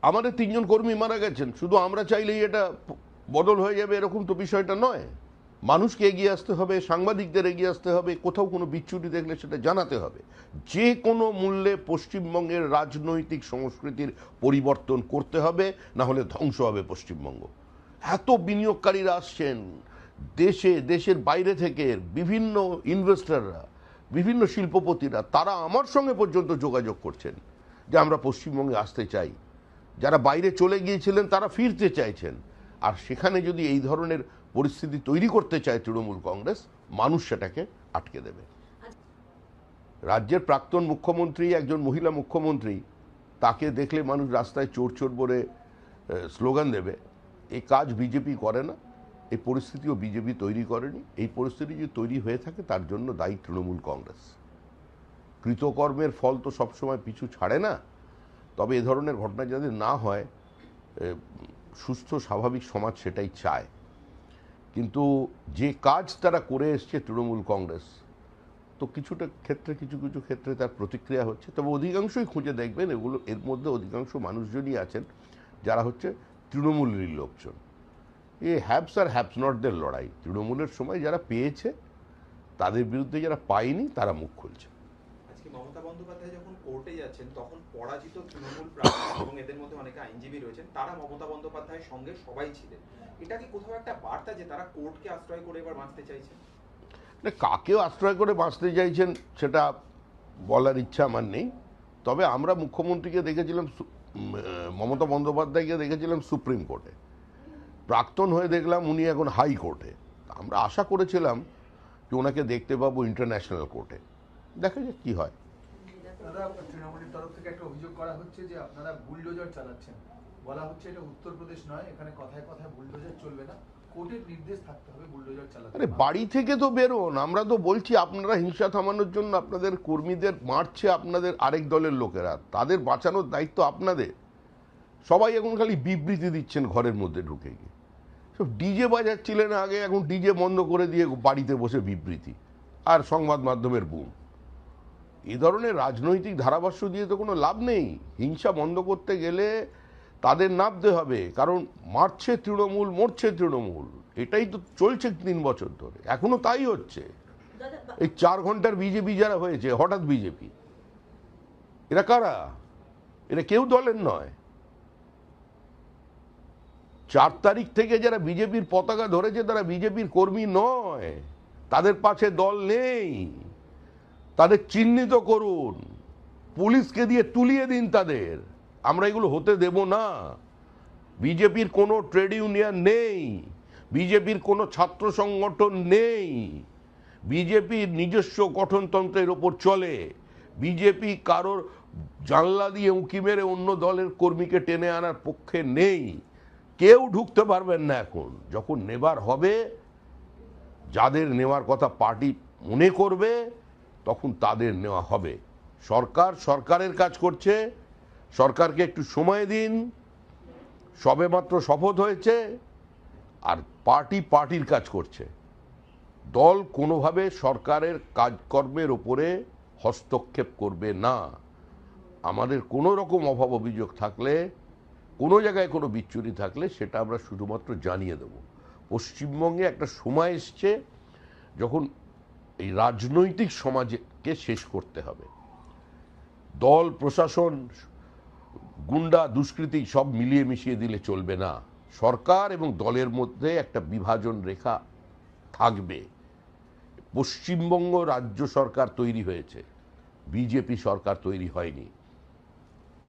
আমাদের 3জন কর্মী মারা গেছেন, শুধু আমরা চাইলেই এটা বদল হয়ে যাবে এরকম তো বিষয়টা নয়। মানুষকে এগিয়ে আসতে হবে, সাংবাদিকদের এগিয়ে আসতে হবে, কোথাও কোনো বিচ্যুতি দেখলে সেটা জানাতে হবে। যে কোনো মূল্যে পশ্চিমবঙ্গের রাজনৈতিক সংস্কৃতির পরিবর্তন করতে হবে, না হলে ধ্বংস হবে পশ্চিমবঙ্গ। এত বিনিয়োগকারীরা আসছেন দেশের বাইরে থেকে, বিভিন্ন ইনভেস্টররা, বিভিন্ন শিল্পপতিরা, তারা আমার সঙ্গে পর্যন্ত যোগাযোগ করছেন যে আমরা পশ্চিমবঙ্গে আসতে চাই। যারা বাইরে চলে গিয়েছিলেন তারা ফিরতে চাইছেন। আর সেখানে যদি এই ধরনের পরিস্থিতি তৈরি করতে চায় তৃণমূল কংগ্রেস, মানুষ সেটাকে আটকে দেবে। রাজ্যের প্রাক্তন মুখ্যমন্ত্রী, একজন মহিলা মুখ্যমন্ত্রী, তাকে দেখলে মানুষ রাস্তায় চোর চোর বলে স্লোগান দেবে। এই কাজ বিজেপি করে না, এই পরিস্থিতিও বিজেপি তৈরি করেনি। এই পরিস্থিতি যদি তৈরি হয়ে থাকে তার জন্য দায়ী তৃণমূল কংগ্রেস। কৃতকর্মের ফল তো সবসময় পিছু ছাড়ে না। তবে এ ধরনের ঘটনা যাতে না হয়, সুস্থ স্বাভাবিক সমাজ সেটাই চায়। কিন্তু যে কাজ তারা করে এসছে তৃণমূল কংগ্রেস, তো কিছুটা ক্ষেত্রে কিছু কিছু ক্ষেত্রে তার প্রতিক্রিয়া হচ্ছে। তবে অধিকাংশই খুঁজে দেখবেন এর মধ্যে অধিকাংশ মানুষজনই আছেন যারা হচ্ছে তৃণমূলেরই লোকজন। এই হ্যাভস আর হ্যাভস নটদের লড়াই। তৃণমূলের সময় যারা পেয়েছে তাদের বিরুদ্ধে যারা পায়নি তারা মুখ খুলছে। আজকে মমতা বন্দ্যোপাধ্যায় যখন কোর্টে যাচ্ছেন তখন পরাজিত তৃণমূল প্রার্থী এবং এদের মধ্যে অনেকে আইনজীবী রয়েছেন, তারা মমতা বন্দ্যোপাধ্যায়ের সঙ্গে সবাই ছিলেন। এটা কি কোথাও একটা বার্তা যে তারা কোর্টকে আশ্রয় করে এবার বাঁচতে চাইছেন? না, কাকেও আশ্রয় করে বাঁচতে চাইছেন সেটা বলার ইচ্ছা আমার নেই। তবে আমরা মুখ্যমন্ত্রীকে দেখেছিলাম, মমতা বন্দ্যোপাধ্যায়কে দেখেছিলাম সুপ্রিম কোর্টে, প্রাক্তন হয়ে দেখলাম উনি এখন হাইকোর্টে। আমরা আশা করেছিলাম যে ওনাকে দেখতে পাবো ইন্টারন্যাশনাল কোর্টে। দেখা যাক কি হয়। দাদা, তৃণমূলের তরফ থেকে একটা অভিযোগ করা হচ্ছে যে আপনারা বুলডোজার চালাচ্ছেন। বলা হচ্ছে এটা উত্তরপ্রদেশ নয়, এখানে কথায় কথায় বুলডোজার চলবে না, কোর্টের নির্দেশ থাকতে হবে বুলডোজার চালাতে। আরে বাড়ি থেকে তো বেরোন। আমরা তো বলছি আপনারা হিংসা থামানোর জন্য আপনাদের কর্মীদের মারছে আপনাদের আরেক দলের লোকেরা, তাদের বাঁচানোর দায়িত্ব আপনাদের। সবাই এখন খালি বিবৃতি দিচ্ছেন ঘরের মধ্যে ঢুকে গিয়ে। সব ডিজে বাজাচ্ছিলেন আগে, এখন ডিজে বন্ধ করে দিয়ে বাড়িতে বসে বিবৃতি আর সংবাদ মাধ্যমের বুম। এই ধরনের রাজনৈতিক ধারাভাষ্য দিয়ে তো কোনো লাভ নেই। হিংসা বন্ধ করতে গেলে তাদের নামতে হবে, কারণ মারছে তৃণমূল, মরছে তৃণমূল, এটাই তো চলছে 3 বছর ধরে, এখনো তাই হচ্ছে। এই 4 ঘন্টার বিজেপি যারা হয়েছে, হঠাৎ বিজেপি, এরা কারা? এরা কেউ দলের নয়। 4 তারিখ থেকে যারা বিজেপির পতাকা ধরেছে তারা বিজেপির কর্মী নয়, তাদের পাশে দল নেই। তাদের চিহ্নিত করুন, পুলিশকে দিয়ে তুলিয়ে দিন তাদের। আমরা এগুলো হতে দেব না। বিজেপির কোনো ট্রেড ইউনিয়ন নেই, বিজেপির কোনো ছাত্র সংগঠন নেই, বিজেপির নিজস্ব গঠনতন্ত্রের ওপর চলে। বিজেপি কারোর জানলা দিয়ে উঁকি মেরে অন্য দলের কর্মীকে টেনে আনার পক্ষে নেই। কেউ ঢুকতে পারবেন না। এখন যখন নেবার হবে, যাদের নেওয়ার কথা পার্টি মনে করবে, তখন তাদের নেওয়া হবে। সরকার সরকারের কাজ করছে, সরকারকে একটু সময় দিন। সবেমাত্র শপথ হয়েছে, আর পার্টি পার্টির কাজ করছে। দল কোনোভাবে সরকারের কাজকর্মের ওপরে হস্তক্ষেপ করবে না। আমাদের কোনো রকম অভাব অভিযোগ থাকলে, কোনো জায়গায় কোনো বিচ্যুতি থাকলে সেটা আমরা শুধুমাত্র জানিয়ে দেব। পশ্চিমবঙ্গে একটা সময় এসছে যখন এই রাজনৈতিক সমাজকে শেষ করতে হবে। দল, প্রশাসন, গুন্ডা, দুষ্কৃতী সব মিলিয়ে মিশিয়ে দিলে চলবে না। সরকার এবং দলের মধ্যে একটা বিভাজন রেখা থাকবে। পশ্চিমবঙ্গ রাজ্য সরকার তৈরি হয়েছে, বিজেপি সরকার তৈরি হয়নি।